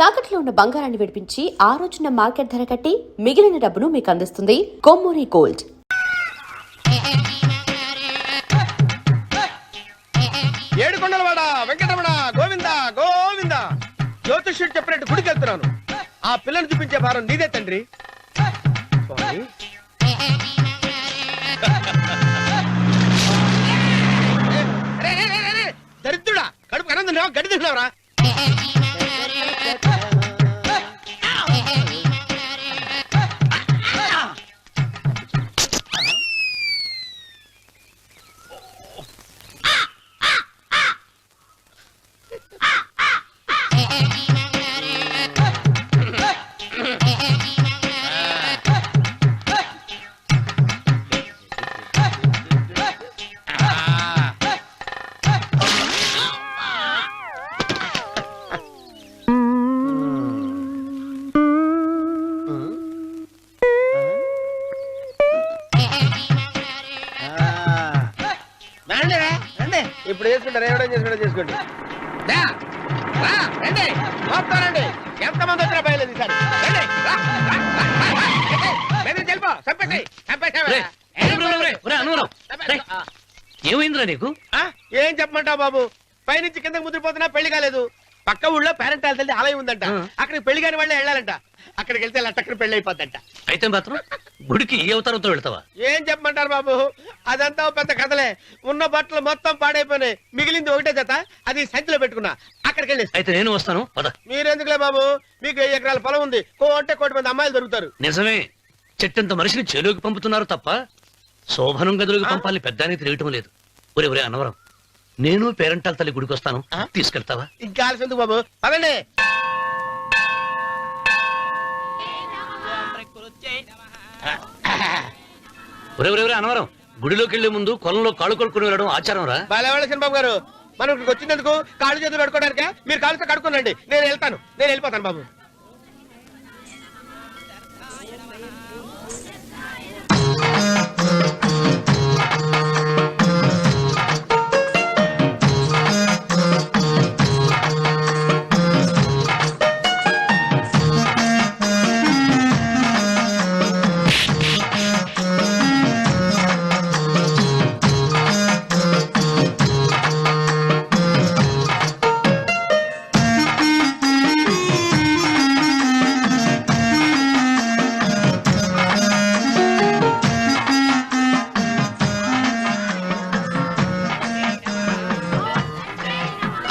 తాకట్లో ఉన్న బంగారాన్ని విడిపించి ఆ రోజున మార్కెట్ ధర కట్టి మిగిలిన డబ్బును మీకు అందిస్తుంది కొమ్మూరి గోల్డ్. ఏడుకొండలవాడ వెంకటరమణ గోవింద గోవింద. జ్యోతిష్యుడు చెప్పినట్టు గుడికి వెళ్తున్నాను. ఆ పిల్లను చూపించే భారం నీదే తండ్రి. దరిద్రుడా, కడుపు కనందున్నావా, గడి తిన్నావురా? ఇప్పుడు చేసుకుంటారు, ఎవడో చేసుకుంటా చేసుకోండి. రండి, ఎంతమంది వచ్చినా బయలేదు ఈసారి. ఏమైందిరా నీకు? ఏం చెప్పమంటావు బాబు, పైనుంచి కిందకి ముద్రపోతున్నా పెళ్లి కాలేదు. పక్క ఊళ్ళో పేరెంట్ తల్లి ఆలయం ఉందంట, అక్కడికి పెళ్లి కాని వాళ్ళే వెళ్ళాలంట. అక్కడికి వెళ్తే లట్టక్కన పెళ్లి అయిపోద్దంట. అయితే మాత్రం గుడికి ఏ అవతారంతో వెళ్తావా? ఏం చెప్పమంటారు బాబు, అదంతా పెద్ద కథలే. ఉన్న బట్టలు మొత్తం పాడైపోయినాయి, మిగిలింది ఒకటే జత, అది సంచిలో పెట్టుకున్నా. అక్కడికి వెళ్ళి అయితే నేను వస్తాను. మీరెందుకులే బాబు, మీకు 10 ఎకరాల పొలం ఉంది, కోటి మంది అమ్మాయిలు దొరుకుతారు. నిజమే, చెట్టంత మనిషిని చేలోకి పంపుతున్నారు తప్ప శోభనం గదులకు పంపాలని పెద్దానికి తెలియటం లేదు. ఒరే అన్నవరం, నేను పేరెంటాల తల్లి గుడికి వస్తాను, తీసుకెళ్తావా? ఇంకా ఆలస్యం బాబు, పదండి. ఒరే అన్నవరం, గుడిలోకి వెళ్లే ముందు కొలంలో కాళ్ళు కొడుకుని వెళ్ళడం ఆచారం రా. బాలవాళ్ళ బాబు గారు, మనం ఇక్కడికి వచ్చినందుకు కాళ్ళు చేతులు కడుక్కోవడానికే. మీరు కాళ్ళతో కడుక్కోనండి, నేను వెళ్ళిపోతాను బాబు.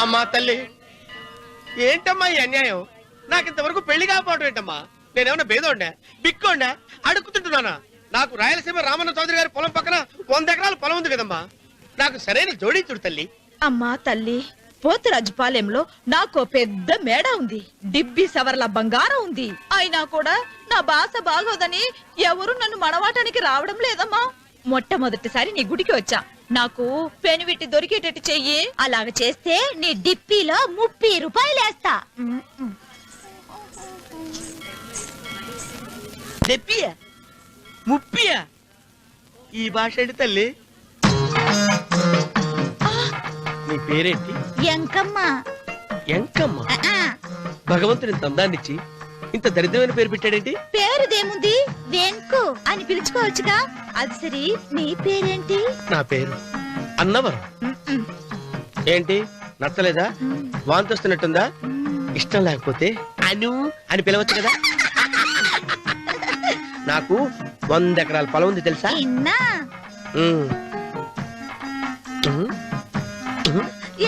అమ్మా తల్లి, ఏంటమ్మా ఈ అన్యాయం? నాకు ఇంతవరకు పెళ్లి కాకపోవడం ఏంటమ్మా? నేనేమన్నా బేదోండా, బిక్కోండా, అడుక్కుతుంటున్నానా? నాకు రాయలసీమ రామన్న చౌదరి గారి పొలం పక్కన 100 ఎకరాల పొలం ఉంది కదమ్మా. నాకు సరైన జోడించుడు తల్లి. అమ్మా తల్లి, పోతురాజుపాలెంలో నాకు పెద్ద మేడ ఉంది, డిబ్బి సవర్ల బంగారం ఉంది. అయినా కూడా నా భాష బాగోదని ఎవరు నన్ను మనవాటానికి రావడం లేదమ్మా. మొట్టమొదటిసారి నీ గుడికి వచ్చా, నాకు పెనువిట్టి దొరికేటట్టు చెయ్యి. అలాగ చేస్తే నీ డిప్పిలో 30 రూపాయలు వేస్తా. డెప్పియా, ముప్పియా? ఈ భాష ఏంటి తల్లి? నీ పేరేంటి? ఎంకమ్మ. ఎంకమ్మ? భగవంతుని తందాన్నిచ్చి ఇంత దరిద్రమైన పేరు పెట్టాడేంటి? పేరుదేముంది, వెంకు అని పిలుచుకోవచ్చుగా. అది సరి, నీ పేరేంటి? నా పేరు అన్నవరం. ఏంటి నచ్చలేదా? వాంతి వస్తున్నట్టుందా? ఇష్టం లేకపోతే అను అని పిలవచ్చు కదా. నాకు 100 ఎకరాల పొలం ఉంది తెలుసా?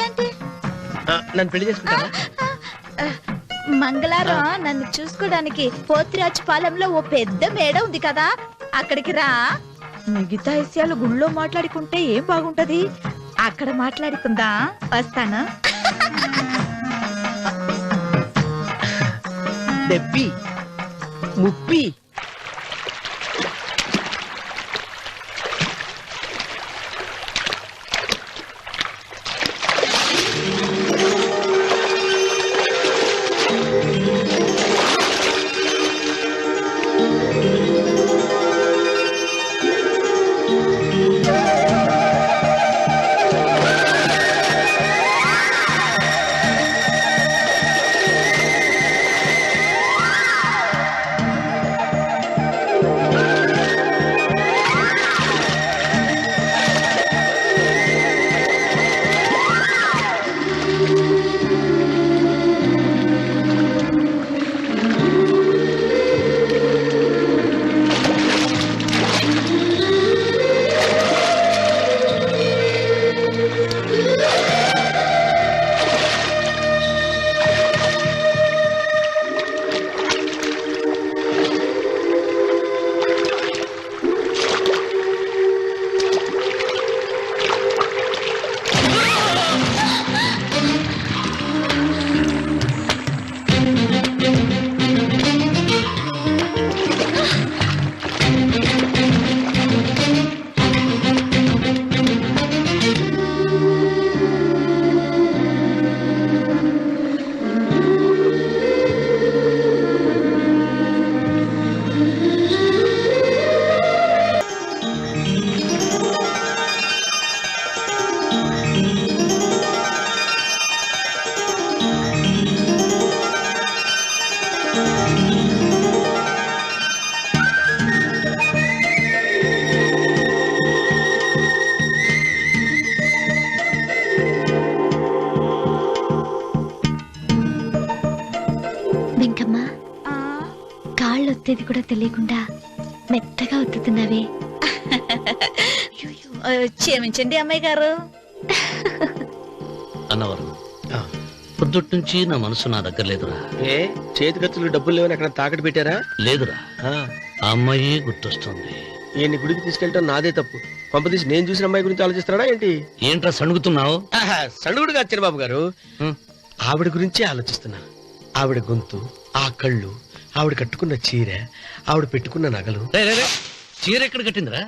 ఏంటి? నన్ను పెళ్లి చేసుకుంటావా? మంగళవారం నన్ను చూసుకోవడానికి పోతిరాజుపాలెంలో ఓ పెద్ద మేడ ఉంది కదా, అక్కడికి రా. మిగతా విషయాలు గుళ్ళో మాట్లాడుకుంటే ఏం బాగుంటది, అక్కడ మాట్లాడుకుందా. వస్తాను. డెబ్బి, ముప్పి. వెంకమ్మ కాళ్ళు ఒత్తేది కూడా తెలియకుండా మెత్తగా ఒత్తుతున్నావే. క్షమించండి అమ్మాయి గారు. అన్నవరం పొద్దుటి నుంచి నా మనసు నా దగ్గర లేదురా. ఏ చేతి ఖర్చులు డబ్బులు లేవని అక్కడ తాకట్టు పెట్టారా? లేదురా, ఆ అమ్మాయి గుర్తొస్తుంది. ఈయన్ని గుడికి తీసుకెళ్ళటం నాదే తప్పు. పంపదీసి నేను చూసిన అమ్మాయి గురించి ఆలోచిస్తున్నాడా ఏంటి? ఏంట్రా సణుగుతున్నావు? సణుగుడుగా చిన్నబాబు గారు, ఆవిడ గురించే ఆలోచిస్తున్నా. ఆవిడ గొంతు, ఆ కళ్ళు, ఆవిడ కట్టుకున్న చీర, ఆవిడ పెట్టుకున్న నగలు. చీర ఎక్కడ కట్టిందిరా?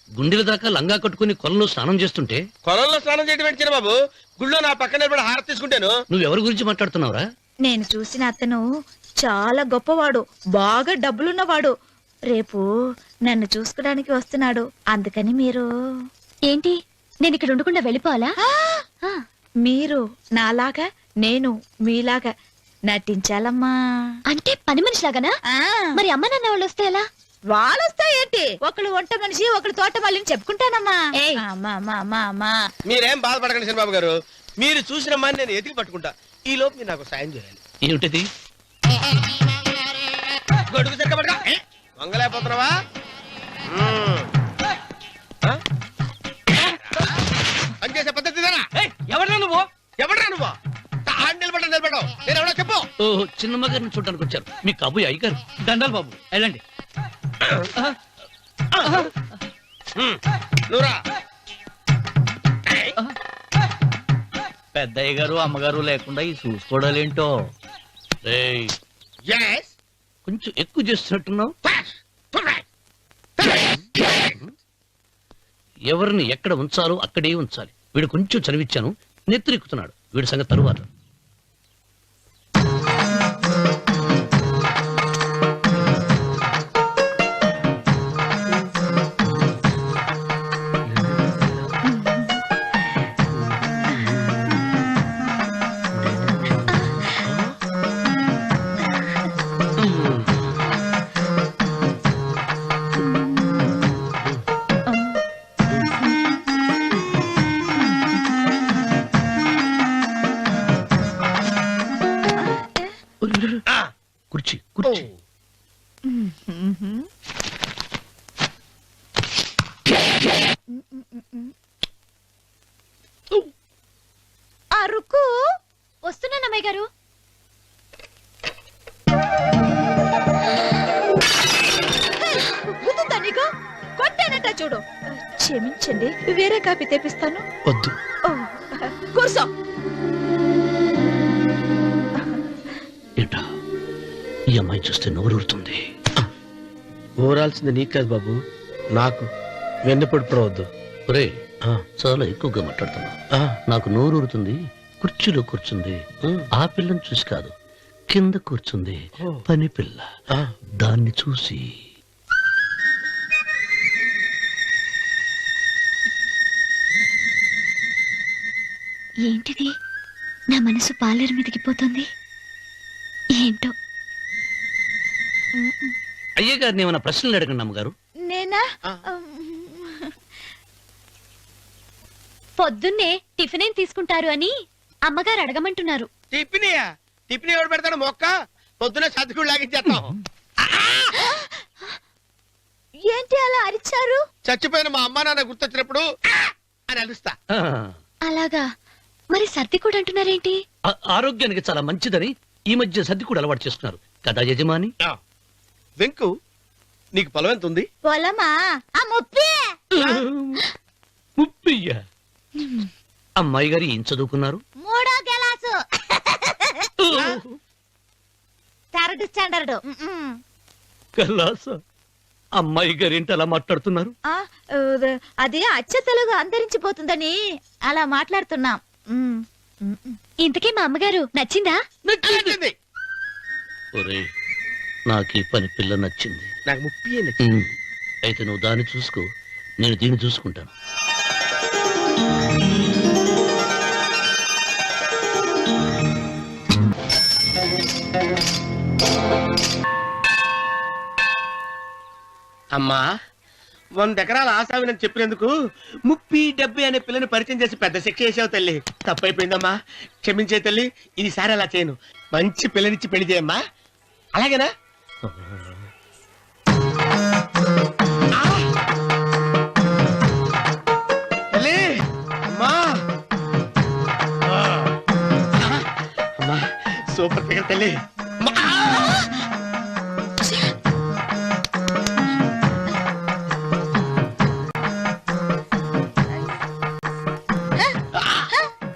గుండెల దాకా లంగా కట్టుకుని కొలంలో స్నానం చేస్తుంటే. కొలంలో స్నానం చేయడం ఏంటి చిన్నబాబు? గుళ్ళో నా పక్కన నిలబడి హారతి తీసుకుంటాను. నువ్వెవరి గురించి మాట్లాడుతున్నావురా? నేను చూసిన అతను చాలా గొప్పవాడు, బాగా డబ్బులున్నవాడు. రేపు నన్ను చూసుకోడానికి వస్తున్నాడు. అందుకని మీరు ఏంటి, నేను ఇక్కడ ఉండకుండా వెళ్ళిపోవాలా? మీరు నాలాగా, నేను మీలాగా నటించాలమ్మా. అంటే పని మనిషిలాగానా? మరి అమ్మ నాన్న వాళ్ళు వస్తే ఎలా? వాళ్ళొస్తా ఏంటి, ఒకళ్ళు వంట మనిషి, ఒకళ్ళు తోట మళ్ళీ చెప్పుకుంటానమ్మా. మీరేం బాధపడకండి చిన్నబాబు గారు. మీరు చూసిన అమ్మాయిని నేను ఎతికి పట్టుకుంటా. ఈ లోపు మీరు నాకు సాయం చేయాలి. ఏమిటిది? గొడుగు సరిగ్గా వంగలేకపోతున్నావా? పనిచేసే పద్ధతి ఎవరా నువ్వు? ఎవడరా నువ్వు? నిలబడ్డావు నేను ఎవడో చెప్పు. ఓహో, చిన్నమ్మ గారిని చూడడానికి వచ్చారు. మీ కాబోయే అయ్యగారు. దండాలు బాబు, వెళ్ళండి. నువ్వురా. పెద్దయ్య గారు అమ్మగారు లేకుండా ఈ చూసుకోవడాలేంటో. కొంచెం ఎక్కువ చేస్తున్నట్టున్నావు. ఎవరిని ఎక్కడ ఉంచాలో అక్కడే ఉంచాలి. వీడు కొంచెం చదివిచ్చాను, నెత్తిరెక్కుతున్నాడు. వీడి సంగతి తరువాత. కుర్చీ కుర్చీ. అరుకు వస్తున్నాను అమ్మాయి గారు. కొట్టానట చూడు. క్షమించండి, వేరే కాపీ తెప్పిస్తాను. వద్దు. కూర్చో. ఏంటా, ఈ అమ్మాయి చూస్తే నోరూరుతుంది. ఊరాల్సింది నీకు కాదు బాబు, నాకు. వెన్నపడిపోవద్దు. ఒరే, చాలా ఎక్కువగా మాట్లాడుతున్నా. నాకు నోరూరుతుంది. కుర్చీలో కూర్చుంది. ఆ పిల్లని చూసి కాదు, కింద కూర్చుంది పని పిల్ల. దాన్ని చూసి ఏంటిది, నా మనసు పాలేరు మీదకి పోతుంది ఏంటో. అయ్య గారిని ఏమైనా ప్రశ్నలు అడగండి అమ్మగారు. నేనా? పొద్దున్నే టిఫిన్ ఏం తీసుకుంటారు అని అమ్మగారు అడగమంటున్నారు. టిఫినియా? టిఫిన్ ఎవడు పెడతాడు? మొక్క పొద్దున సతుకుడు లాగించేస్తాం. ఏంటి అలా అరిచారు? చచ్చిపోయిన మా అమ్మా నాన్న గుర్తొచ్చినప్పుడు అని అలుస్తా. అలాగా? మరి సర్ది కూడా అంటున్నారేంటి? ఆరోగ్యానికి చాలా మంచిదని ఈ మధ్య సర్ది కూడా అలవాటు చేస్తున్నారు కదా యజమాని. వెంకు, నీకు పొలం ఎంత ఉంది? పొలమా? ముప్పయ్యా. అమ్మాయి గారు ఏం చదువుకున్నారు? 3వ క్లాసు, 3rd స్టాండర్డ్. కలాస. అమ్మాయి గారు ఏంటి అలా మాట్లాడుతున్నారు? అది అచ్చ తెలుగు అంతరించిపోతుందని అలా మాట్లాడుతున్నాం. ఇంతకీ మా అమ్మగారు నచ్చిందా? నచ్చింది. ఒరే, నాకు ఈ పని పిల్ల నచ్చింది. నాకు 30 నచ్చింది. అయితే నువ్వు దాన్ని చూసుకో, నేను దీన్ని చూసుకుంటాను. అమ్మా, 100 ఎకరాల ఆశావినని చెప్పినందుకు 30-70 అనే పిల్లని పరిచయం చేసి పెద్ద శిక్ష చేసావు తల్లి. తప్పైపోయిందమ్మా, క్షమించే తల్లి. ఈసారి అలా చేయను. మంచి పిల్లనిచ్చి పెళ్లి చేయమ్మా. అలాగేనా? తల్లి, అమ్మా. అమ్మా, సూపర్ ఫిగర్ తల్లి. అమ్మా.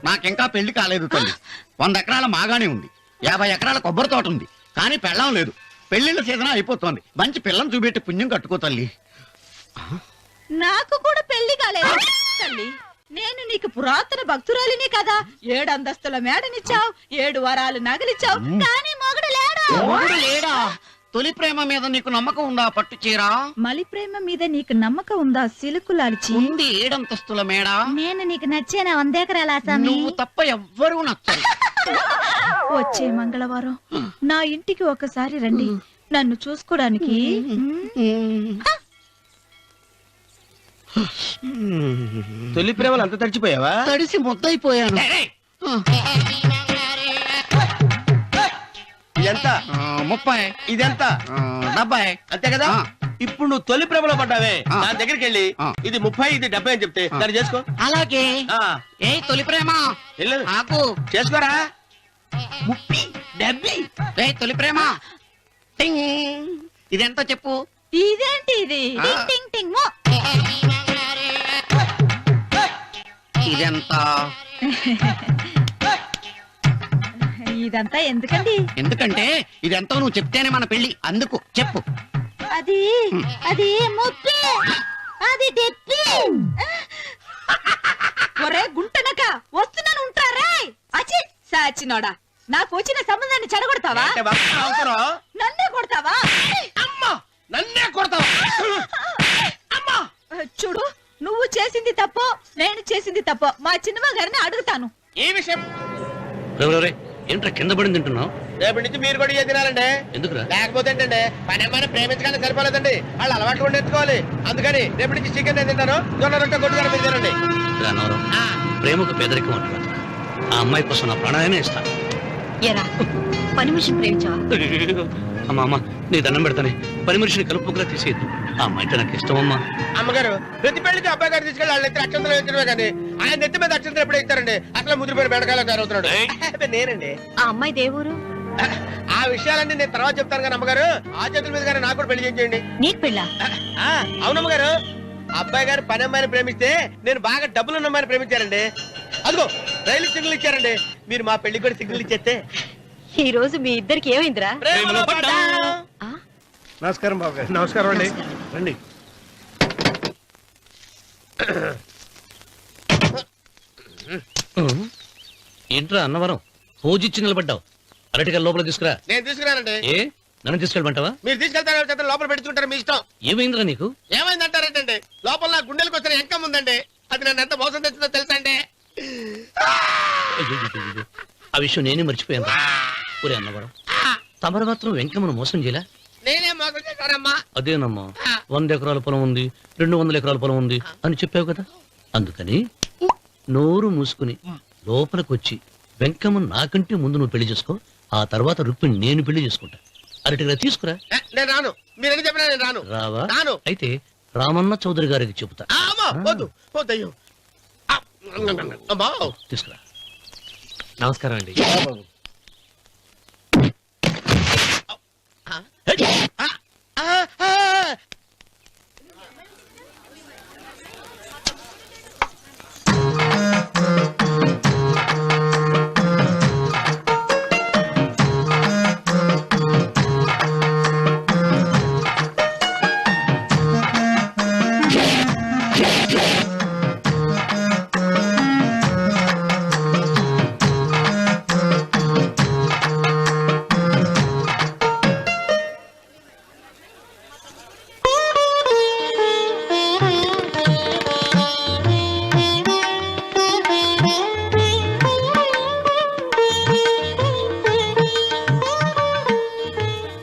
నాకింకా పెళ్లి కాలేదు తల్లి. 100 ఎకరాల మాగానే ఉంది, 50 ఎకరాల కొబ్బరి తోట ఉంది, కానీ పెళ్ళం లేదు. పెళ్లిళ్ళ సీజన్ అయిపోతుంది. మంచి పిల్లని చూపెట్టి పుణ్యం కట్టుకో తల్లి. నాకు కూడా పెళ్లి కాలేదు తల్లి. నేను నీకు పురాతన భక్తురాలిని కదా. 7 అంతస్తుల మేడనిచ్చావు, 7 వరాలు నగలిచ్చావు, కానీ మొగుడు లేడు. మొగుడు లేడా? తొలి ప్రేమ మీద నీకు నమ్మకం ఉందా? పట్టు చీర మలి ప్రేమ మీద నీకు నమ్మకం ఉందా? సిలుకులాల్చి ఉంది. 7 అంతస్తుల మేడ. నేను నీకు నచ్చేనా 100 ఎకరాల ఆసామి? నువ్వు తప్ప ఎవ్వరూ నచ్చరు. వచ్చే మంగళవారం నా ఇంటికి ఒకసారి రండి, నన్ను చూసుకోవడానికి. తొలి ప్రేమలు అంత తడిచిపోయావా? తడిసి ముద్దయిపోయాను. ఇదెంత? 30. ఇదెంత? 70. అంతే కదా. ఇప్పుడు నువ్వు తొలి ప్రేమలో పడ్డావే, నా దగ్గరికి వెళ్ళి ఇది 30 ఇది 70 అని చెప్తే దాన్ని చేసుకో. అలాగే. ఏ తొలి ప్రేమ వెళ్ళు, ఆకు చేసుకోరా. 30 70. ఏ తొలి ప్రేమ టింగ్. ఇదెంత చెప్పు? ఇదేంటి ఇది? టింగ్ టింగ్ టింగ్ మో. ఇదెంత? ఇదంతా ఎందుకండి? ఎందుకంటే ఇదెంతో నువ్వు చెప్తేనే మన పెళ్లి. అందుకు చెప్పు. అది అది ముప్పి, అది డెప్పి. ఒరే గుంటనక, వస్తున్నాను ఉంటారా? అచి సాచినోడా, నాకు వచ్చిన సంబంధాన్ని చెడగొడతావా? అంటే బాగా అవసరం. నన్నే కొడతావా? అమ్మా, నన్నే కొడతావా? అమ్మా, చూడు, నువ్వు చేసింది తప్పో నేను చేసింది తప్పో మా చిన్నమ్మ గారిని అడుగుతాను. ఈ విషయం ఏంట్రా కింద పడింది తింటున్నావు? రేపటి నుంచి మీరు కూడా ఇదే తినాలండి. ఎందుకురా? లేకపోతే ఏంటండి, పని అమ్మాయిని ప్రేమించగానే సరిపోలేదండి, వాళ్ళు అలవాట్లు కూడా నేర్చుకోవాలి. అందుకని రేపటి నుంచి చికెన్ నేను తింటాను, జొన్న రొట్టె కొట్టుగా మీరు తినండి. రానవరం, ప్రేమకు పేదరికం అంటారు. ఆ అమ్మాయి కోసం నా ప్రాణాయనే ఇస్తా. ఎరా పని మనిషిని ప్రేమించావా? అమ్మా అమ్మ, నీ దండం పెడతానే, పని మనిషిని కలుపుకులా తీసేయద్దు. ఆ అమ్మాయి నాకు ఇష్టమమ్మా. అమ్మగారు, ప్రతి పెళ్లికి అబ్బాయి గారు తీసుకెళ్ళి వాళ్ళ ఎత్తి అక్షంతలు వేయించడమే కానీ ఆయన నెత్తి మీద అక్షంతలు ఎప్పుడు ఇస్తారండి? అసలు ముద్రపోయిన బెడకాయలు తయారవుతున్నాడు. నేనండి. ఆ అమ్మాయి దేవురు ఆ విషయాలన్నీ నేను తర్వాత చెప్తాను కానీ అమ్మగారు, ఆ చేతుల మీద కానీ నాకు కూడా పెళ్లి చేయండి. నీకు పెళ్ళా? అవునమ్మగారు, అబ్బాయి గారు పని అమ్మాయిని ప్రేమిస్తే నేను బాగా డబ్బులున్న అమ్మాయిని ప్రేమించారండి. అదిగో రైలు సిగ్నల్ ఇచ్చారండి. మీరు మా పెళ్లికి కూడా సిగ్నల్ ఇచ్చేస్తే. ఈ రోజు మీ ఇద్దరికి ఏమైందిరా? ప్రేమలో పడ్డాం. నమస్కారం బాబు గారు. నమస్కారం అండి. రండి. ఏంట్రా అన్నవరం, పూజిచ్చి నిలబడ్డావు? అరటిగా లోపల తీసుకురా. నేను తీసుకురానండి. ఏ నన్ను తీసుకెళ్ళమంటావా? మీరు తీసుకెళ్తారు, లోపల పెట్టుకుంటారు, మీ ఇష్టం. ఏమైందిరా నీకు? ఏమైందంటారేంటండి? లోపల నా గుండెలకు వచ్చిన ఎంకం ఉందండి, అది నన్ను ఎంత మోసం తెచ్చిందో తెలుసా అండి? అయ్యయ్యయ్యయ్యో, ఆ విషయం నేనే మర్చిపోయాను. ఒరే అన్నవరం, తమరు మాత్రం వెంకమ్మను మోసం చేయలే? నేనే మోసం చేశానమ్మా. అదేనమ్మా, 100 ఎకరాల పొలం ఉంది, 200 ఎకరాల పొలం ఉంది అని చెప్పావు కదా. అందుకని నోరు మూసుకుని లోపలికి వచ్చి వెంకమ్మను నాకంటే ముందు నువ్వు పెళ్లి చేసుకో. ఆ తర్వాత రుక్మిణి నేను పెళ్లి చేసుకుంటా. అరటిగా తీసుకురా. నేను రాను, మీరని చెప్పినా నేను రాను. రావా? రాను. అయితే రామన్న చౌదరి గారికి చెబుతా. అమ్మా, వద్దు వద్దయ్యో. అమ్మా, తీసుకురా. నమస్కారం అండి.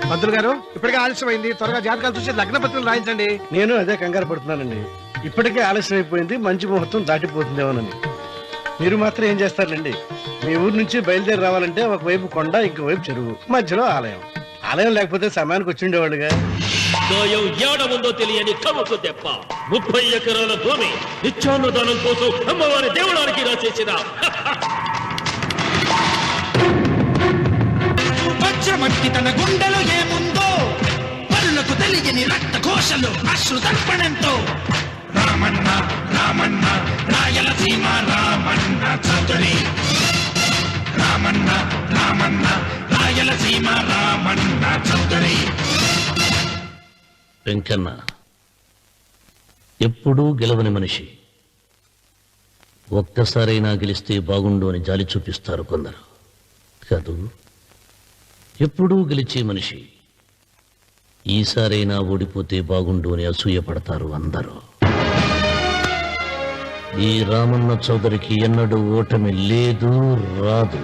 పంతులు గారు, ఇప్పటికే ఆలస్యమైంది. త్వరగా జాతకాలు చూసి లగ్న పత్రికలు రాయించండి. నేను అదే కంగారు పడుతున్నానండి. ఇప్పటికే ఆలస్యం అయిపోయింది, మంచి ముహూర్తం దాటిపోతుందేమోనని. మీరు మాత్రం ఏం చేస్తారులేండి. మీ ఊరు నుంచి బయలుదేరి రావాలంటే ఒకవైపు కొండ, ఇంకోవైపు చెరువు, మధ్యలో ఆలయం. ఆలయం లేకపోతే సమయానికి వచ్చి ఉండేవాడుగా. దోయం ఏడ ఉందో తెలియని కవుకు దెబ్బ 30 ఎకరాల భూమి నిత్యాన్నదానం కోసం అమ్మవారి దేవుడానికి రాసేసిన పచ్చమట్టి తన గుండెలో ఏముందో పరులకు తెలియని రక్త ఘోషలు అశ్రు తర్పణంతో రామన్న రామన్న రాయలసీమ రామన్న చౌదరి రామన్న రామన్న రాయలసీమ రామన్న చౌదరి. వెంకన్న ఎప్పుడూ గెలవని మనిషి. ఒక్కసారైనా గెలిస్తే బాగుండు అని జాలి చూపిస్తారు కొందరు. కాదు, ఎప్పుడూ గెలిచే మనిషి. ఈసారైనా ఓడిపోతే బాగుండు అని అసూయపడతారు అందరూ. ఈ రామన్న చౌదరికి ఎన్నడూ ఓటమి లేదు, రాదు.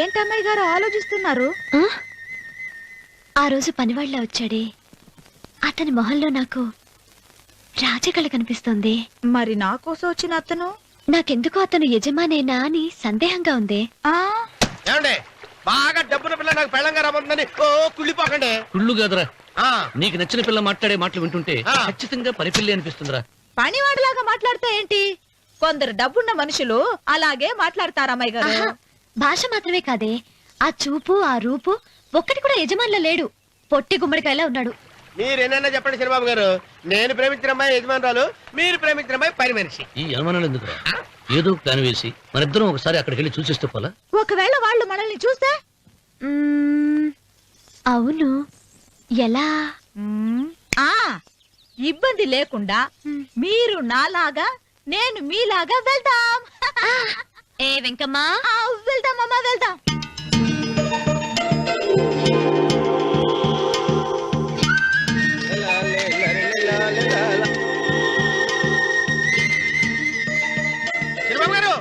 ఏంటమ్మాయి గారు ఆలోచిస్తున్నారు? ఆ రోజు పనివాళ్ళ వచ్చాడే, అతని మొహంలో నాకు రాజకళ కనిపిస్తోంది. మరి నా కోసం వచ్చిన అతను నాకెందుకో అతను యజమానేనా అని సందేహంగా ఉంది. ఏమండి, బాగా డబ్బున పిల్ల నాకు పెళ్ళంగా రాబోతుందని ఓ కుళ్ళిపోకండి. కుళ్ళు కాదురా, ఆ, నీకు నచ్చిన పిల్ల మాట్లాడే మాటలు వింటుంటే ఖచ్చితంగా పనిపిల్లి అనిపిస్తుందిరా. పనివాడిలాగా మాట్లాడతా ఏంటి? కొందరు డబ్బున్న మనుషులు అలాగే మాట్లాడతారమ్మాయి గారు. ఆహా, భాష మాత్రమే కాదే, ఆ చూపు ఆ రూపు ఒక్కటి కూడా యజమానిలో లేడు. పొట్టి గుమ్మడికాయలా ఉన్నాడు. మీరేనన్నా చెప్పండి శనిబాబు గారు, నేను ప్రేమించిన అమ్మాయి యజమానురాలు, మీరు ప్రేమించిన అమ్మాయి పని మనిషి. ఈ అనుమానాలు ఎందుకురా? ఏదో ప్లాన్ వేసి మనిద్దరం ఒకసారి అక్కడికి వెళ్ళి చూసేస్తే పోలా? ఒకవేళ వాళ్ళు మనల్ని చూస్తే? అవును, ఎలా? ఆ ఇబ్బంది లేకుండా మీరు నాలాగా నేను మీలాగా వెళ్దాం. ఏ వెంకమ్మా, వెళ్దాం అమ్మా, వెళ్దాం. శనిబాబు గారు,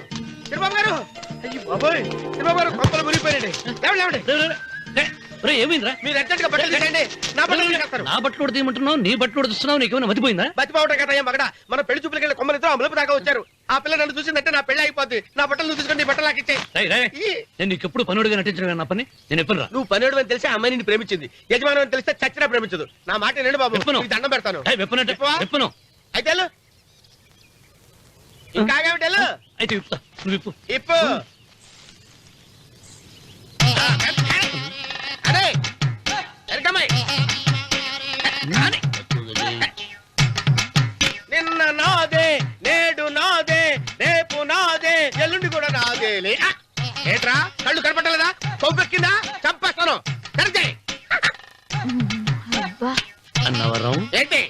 శనిబాబు గారు, అయ్యి బాబోయ్, శనిబాబు గారు కొంపలు మునిగిపోయారండి. లేవండి. ఏమైందిరా? మీరు అర్జెంట్గా బట్టలు తీసేయండి, నా బట్టలు తీసేస్తారు. నా బట్టలు ఉడతీయమంటున్నావు, నీ బట్టలు ఉడుతున్నావు, నీకేమైనా మతిపోయిందా? బతిపావటం కదా ఏం మగడ, మన పెళ్లి చూపులకి వెళ్ళి కొమ్మలితో అమలుపు దాకా వచ్చారు. ఆ పిల్ల నన్ను చూసిందంటే నా పెళ్లి అయిపోద్ది. నా బట్టలు నువ్వు తీసుకొని బట్టలు నాకు ఇచ్చేయి. నేను నీకు ఎప్పుడు పనుడిగా నటించడం నా పని. నేను ఎప్పుడు రా? నువ్వు పనివాడు అని తెలిసి ఆ అమ్మాయి నిన్ను ప్రేమించింది, యజమాని అని తెలిస్తే చచ్చినా ప్రేమించదు. నా మాట వినండి బాబు, నీకు దండం పెడతాను. విప్పను. అయితే వెళ్ళు. ఇంకా ఆగావిటి వెళ్ళు. అయితే విప్పుతా, నువ్వు విప్పు. ఇప్పు. అరే ఎరకమ్మాయి, నిన్న నాదే, నేడు నాదే, రేపు నాదే, ఎల్లుండి కూడా నాదేలే. ఏట్రా కళ్ళు కనపట్టలేదా? కొవ్వెక్కిందా? చంపేస్తాను. కరెక్టే అన్నవరం ఏంటి?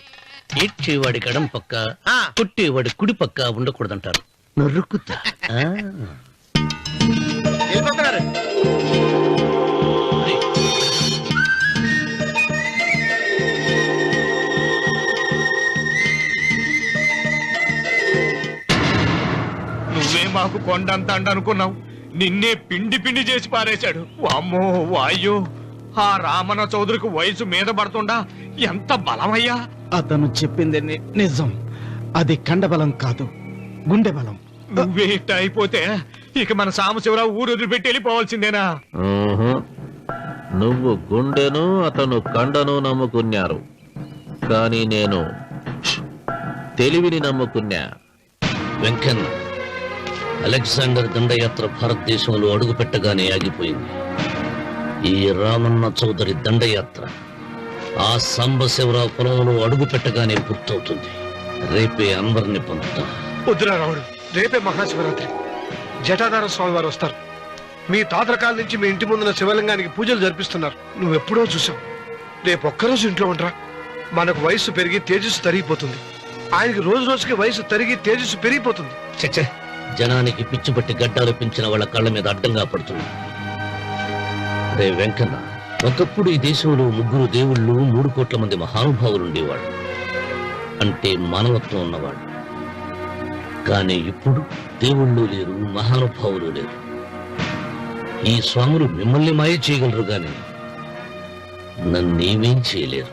ఏడ్చేవాడి గడం పక్క, ఆ. కొట్టేవాడి కుడి పక్క ఉండకూడదంటారు. నరుకుతా. వెళ్ళిపోతున్నారు. నువ్వే మాకు కొండంత అనుకున్నావు, నిన్నే పిండి పిండి చేసి పారేశాడు. వామ్మో వాయో, ఆ రామన్న చౌదరికి వయసు మీద పడుతుండా ఎంత బలమయ్యా. అతను చెప్పింది నిజం. అది కండబలం కాదు, గుండె బలం. నువ్వేట అయిపోతే ఇక మన సాంబశివరావు ఊరు వదిలిపెట్టి వెళ్ళిపోవాల్సిందేనా? నువ్వు గుండెను అతను కండను నమ్ముకున్నారు, కానీ నేను తెలివిని నమ్ముకున్నా. వెంకన్న, అలెగ్జాండర్ దండయాత్ర భారతదేశంలో అడుగు పెట్టగానే ఆగిపోయింది. ఈ రామన్న చౌదరి దండయాత్ర ఆ సాంబశివరావు పొలంలో అడుగు పెట్టగానే పూర్తవుతుంది. రేపే అందరిని పొందుతా. వద్దురా రావుడు, రేపే మహాశివరాత్రి. జటాధార స్వామి వారు వస్తారు. మీ తాతల కాలం నుంచి మీ ఇంటి ముందున్న శివలింగానికి పూజలు జరిపిస్తున్నారు. నువ్వెప్పుడో చూసావు. రేపు ఒక్కరోజు ఇంట్లో ఉండరా. మనకు వయసు పెరిగి తేజస్సు తరిగిపోతుంది. ఆయనకి రోజు రోజుకి వయసు తరిగి తేజస్సు పెరిగిపోతుంది. చచ్చే, జనానికి పిచ్చిపట్టి గడ్డాలు పెంచిన వాళ్ళ కళ్ళ మీద అడ్డంగా పడుతుంది. రే వెంకన్న, ఒకప్పుడు ఈ దేశంలో 3 దేవుళ్ళు 3 కోట్ల మంది మహానుభావులు ఉండేవాడు, అంటే మానవత్వం ఉన్నవాడు. కానీ ఇప్పుడు దేవుళ్ళు లేరు, మహానుభావులు లేరు. ఈ స్వాములు మిమ్మల్ని మాయ చేయగలరు గాని నన్నేమేం చేయలేరు.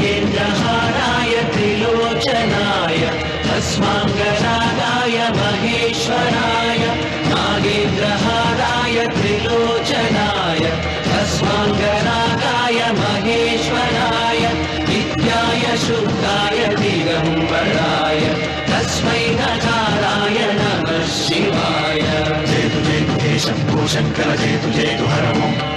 నాగేంద్రహారాయ త్రిలోచనాయ భస్మాంగరాగాయ మహేశ్వరాయ నాగేంద్రహారాయ త్రిలోచనాయ భస్మాంగరాగాయ మహేశ్వరాయ నిత్యాయ శుద్ధాయ దిగంబరాయ తస్మై నకారాయ నమః శివాయ. జయ తు శంభో శంకర జయ తు హరము